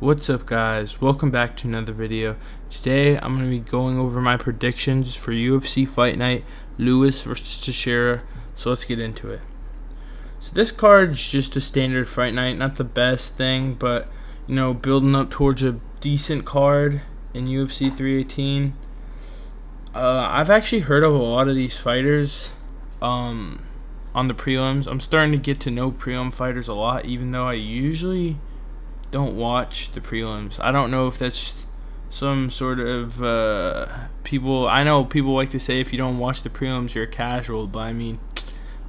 What's up, guys? Welcome back to another video. Today I'm going to be going over my predictions for UFC Fight Night, Lewis versus Teixeira. So let's get into it. So this card's just a standard fight night, not the best thing, but building up towards a decent card in UFC 318. I've actually heard of a lot of these fighters on the prelims. I'm starting to get to know prelim fighters a lot, even though I usually don't watch the prelims. I don't know if that's some sort of people. I know people like to say if you don't watch the prelims, you're a casual, but I mean,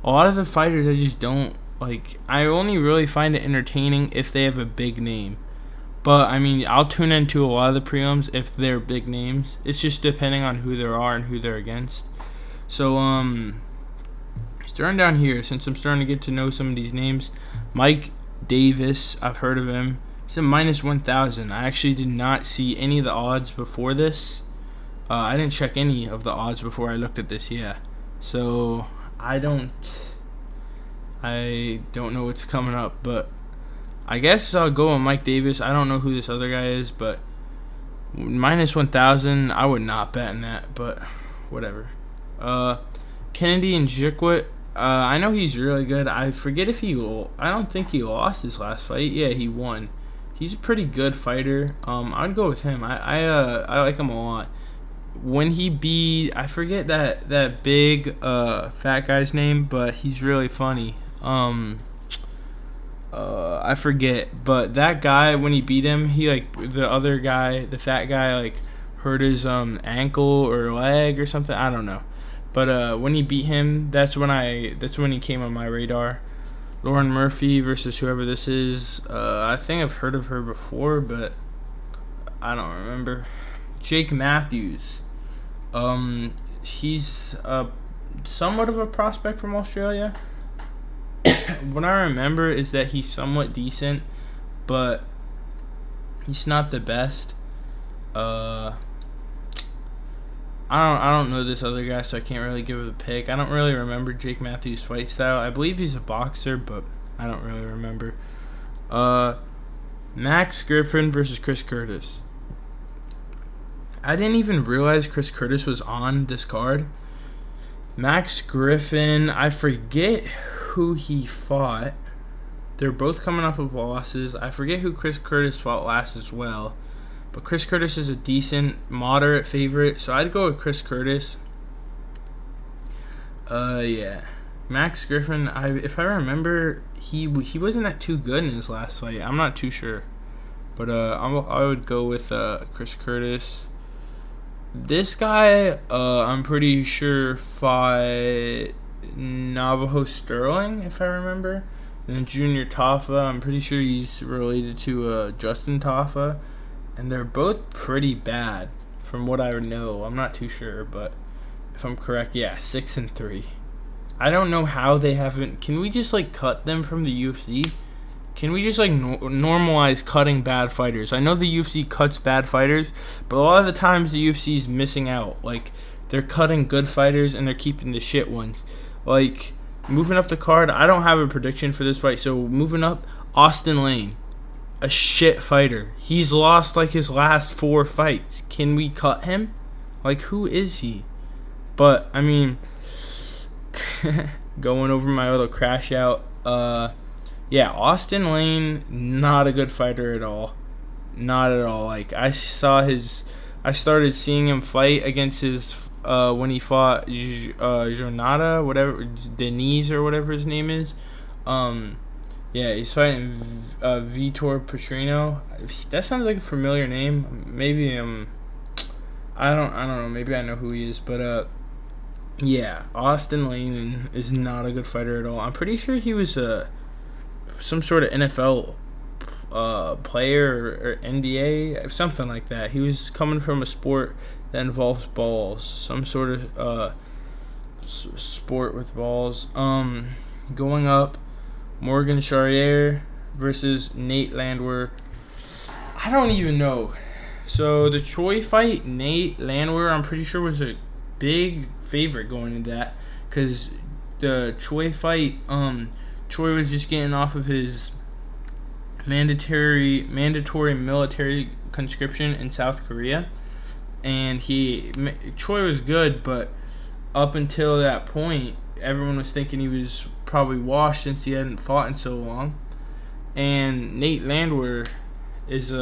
a lot of the fighters I just don't like. I only really find it entertaining if they have a big name. But I mean, I'll tune into a lot of the prelims if they're big names. It's just depending on who there are and who they're against. So starting down here, since I'm starting to get to know some of these names, Mike Davis, I've heard of him. He's a minus 1,000. I actually did not see any of the odds before this. I didn't check any of the odds before I looked at this. Yeah, so I don't know what's coming up, but I guess I'll go with Mike Davis. I don't know who this other guy is, but minus 1,000. I would not bet in that, but whatever. Kennedy and Jiquit. I know he's really good. I forget if I don't think he lost his last fight. Yeah, he won. He's a pretty good fighter. I'd go with him. I like him a lot. When he beat, I forget that big fat guy's name, but he's really funny. I forget, but that guy, when he beat him, he the other guy, the fat guy, hurt his ankle or leg or something. I don't know. But when he beat him, that's when he came on my radar. Lauren Murphy versus whoever this is. I think I've heard of her before, but I don't remember. Jake Matthews. He's somewhat of a prospect from Australia. What I remember is that he's somewhat decent, but he's not the best. I don't know this other guy, so I can't really give it a pick. I don't really remember Jake Matthews' fight style. I believe he's a boxer, but I don't really remember. Max Griffin versus Chris Curtis. I didn't even realize Chris Curtis was on this card. Max Griffin, I forget who he fought. They're both coming off of losses. I forget who Chris Curtis fought last as well. But Chris Curtis is a decent, moderate favorite, so I'd go with Chris Curtis. Yeah. Max Griffin, if I remember, he wasn't that too good in his last fight. I'm not too sure. But I would go with Chris Curtis. This guy, I'm pretty sure fought Navajo Sterling, if I remember. And then Junior Tafa, I'm pretty sure he's related to Justin Tafa. And they're both pretty bad from what I know. I'm not too sure, but if I'm correct, yeah, 6-3. I don't know how they haven't. Can we just cut them from the UFC? Can we just normalize cutting bad fighters? I know the UFC cuts bad fighters, but a lot of the times the UFC is missing out. They're cutting good fighters and they're keeping the shit ones. Moving up the card, I don't have a prediction for this fight. So moving up, Austin Lane. A shit fighter. He's lost his last 4 fights. Can we cut him? Who is he? But I mean, going over my little crash out. Yeah, Austin Lane, not a good fighter at all. Not at all. I started seeing him fight against his when he fought Jornada, whatever, Denise or whatever his name is. Yeah, he's fighting Vitor Petrino. That sounds like a familiar name. Maybe I don't know. Maybe I know who he is, but yeah, Austin Lane is not a good fighter at all. I'm pretty sure he was some sort of NFL player or NBA, something like that. He was coming from a sport that involves balls, some sort of sport with balls. Going up, Morgan Charrier versus Nate Landwehr. I don't even know. So the Choi fight, Nate Landwehr, I'm pretty sure was a big favorite going into that, because the Choi fight, Choi was just getting off of his mandatory military conscription in South Korea, and Choi was good, but up until that point, everyone was thinking he was probably washed since he hadn't fought in so long. And Nate Landwehr is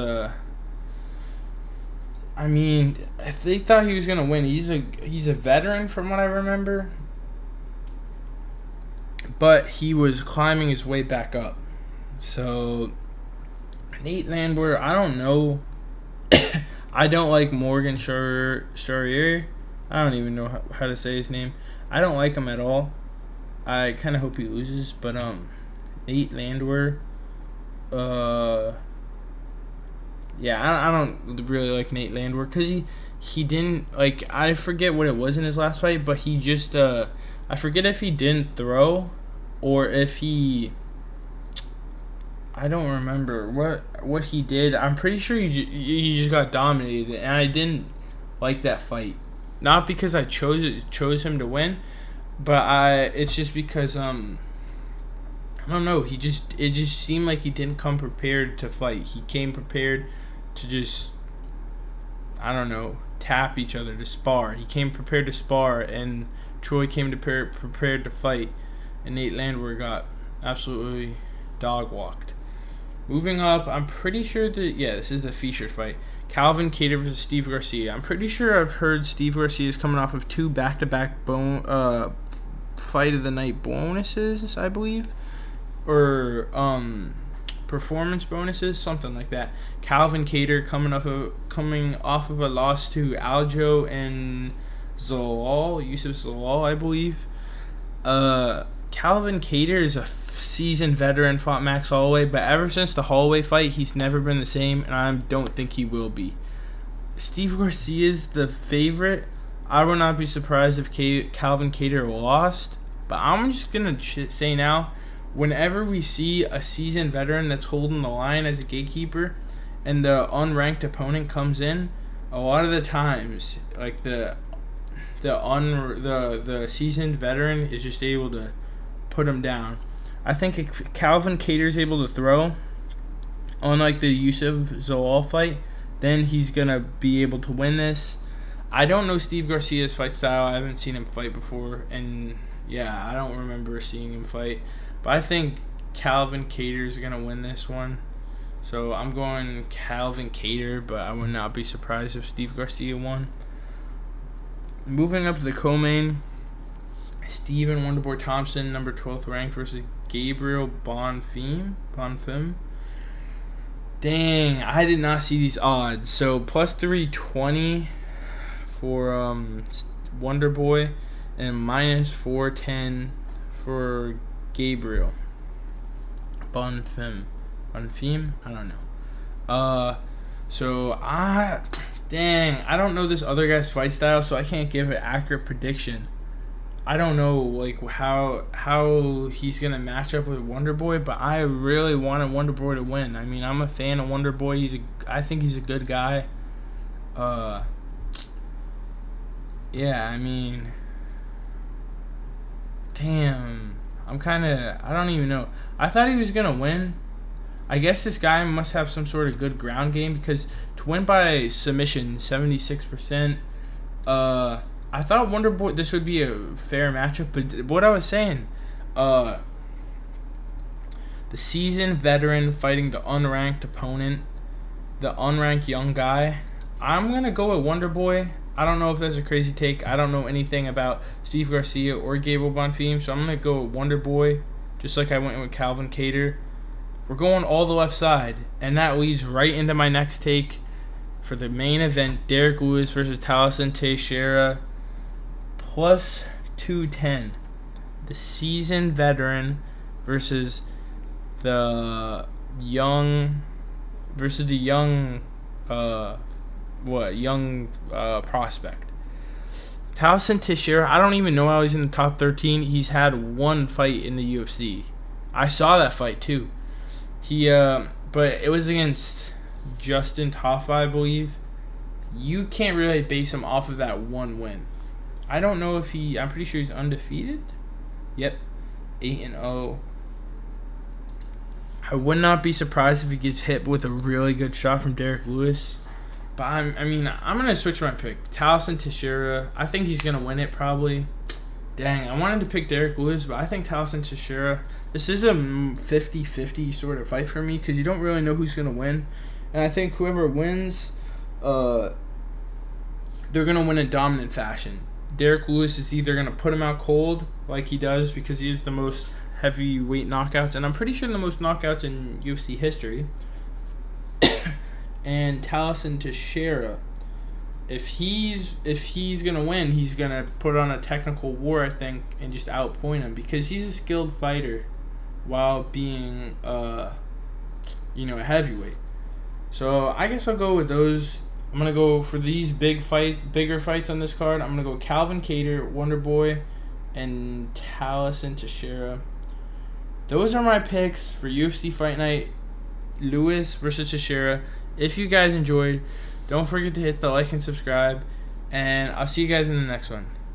I mean, if they thought he was gonna win, he's a veteran from what I remember, but he was climbing his way back up. So Nate Landwehr, I don't know. I don't like Morgan Charrier. I don't even know how to say his name. I don't like him at all. I kind of hope he loses, but Nate Landwehr. Yeah, I don't really like Nate Landwehr because he didn't, like, I forget what it was in his last fight, but he just I forget if he didn't throw or if he, I don't remember what he did. I'm pretty sure he just got dominated, and I didn't like that fight. Not because I chose him to win, but it's just because I don't know. It just seemed like he didn't come prepared to fight. He came prepared to just, I don't know, tap each other, to spar. He came prepared to spar, and Troy came prepared to fight, and Nate Landwehr got absolutely dog walked. Moving up, I'm pretty sure this is the featured fight. Calvin Kattar versus Steve Garcia. I'm pretty sure I've heard Steve Garcia is coming off of 2 back-to-back fight of the night bonuses, I believe, or performance bonuses, something like that. Calvin Kattar coming off of a loss to Aljo and Yusuf Zalal, I believe. Calvin Kattar is a seasoned veteran, fought Max Holloway, but ever since the Holloway fight, he's never been the same, and I don't think he will be. Steve Garcia is the favorite. I would not be surprised if Calvin Kattar lost, but I'm just going to say now, whenever we see a seasoned veteran that's holding the line as a gatekeeper and the unranked opponent comes in, a lot of the times, like the seasoned veteran is just able to put him down. I think if Calvin Kattar is able to throw, unlike the Yusuf Zalal fight, then he's going to be able to win this. I don't know Steve Garcia's fight style. I haven't seen him fight before, and yeah, I don't remember seeing him fight. But I think Calvin Kattar is going to win this one. So I'm going Calvin Kattar, but I would not be surprised if Steve Garcia won. Moving up to the co-main, Stephen Wonderboy Thompson, number 12th ranked, versus Gabriel Bonfim. Dang, I did not see these odds. So plus 320 for Wonderboy and minus 410 for Gabriel Bonfim. I don't know. I don't know this other guy's fight style, so I can't give an accurate prediction. I don't know like how he's gonna match up with Wonderboy, but I really wanted Wonderboy to win. I mean, I'm a fan of Wonderboy. I think he's a good guy. Yeah, I mean, damn, I don't even know. I thought he was gonna win. I guess this guy must have some sort of good ground game, because to win by submission, 76%. I thought Wonderboy, this would be a fair matchup, but what I was saying, the seasoned veteran fighting the unranked opponent, the unranked young guy. I'm gonna go with Wonderboy. I don't know if that's a crazy take. I don't know anything about Steve Garcia or Gabriel Bonfim, so I'm gonna go with Wonderboy, just like I went with Calvin Kattar. We're going all the left side, and that leads right into my next take for the main event: Derek Lewis versus Taliesin Teixeira, plus 210. The seasoned veteran versus the young prospect. Taliesin Teixeira, I don't even know how he's in the top 13. He's had one fight in the UFC. I saw that fight too. But it was against Justin Taffa, I believe. You can't really base him off of that one win. I don't know if I'm pretty sure he's undefeated. Yep, 8-0. I would not be surprised if he gets hit with a really good shot from Derek Lewis. But I'm going to switch my pick. Taliesin Teixeira. I think he's going to win it probably. Dang, I wanted to pick Derek Lewis, but I think Taliesin Teixeira. This is a 50-50 sort of fight for me because you don't really know who's going to win. And I think whoever wins, they're going to win in dominant fashion. Derek Lewis is either going to put him out cold like he does because he is the most heavyweight knockouts, and I'm pretty sure the most knockouts in UFC history. And Taliesin Teixeira, if he's gonna win, he's gonna put on a technical war, I think, and just outpoint him because he's a skilled fighter while being a heavyweight. So I guess I'll go with those. I'm gonna go for these bigger fights on this card. I'm gonna go Calvin Kattar, Wonderboy, and Taliesin Teixeira. Those are my picks for UFC Fight Night, Lewis versus Teixeira. If you guys enjoyed, don't forget to hit the like and subscribe, and I'll see you guys in the next one.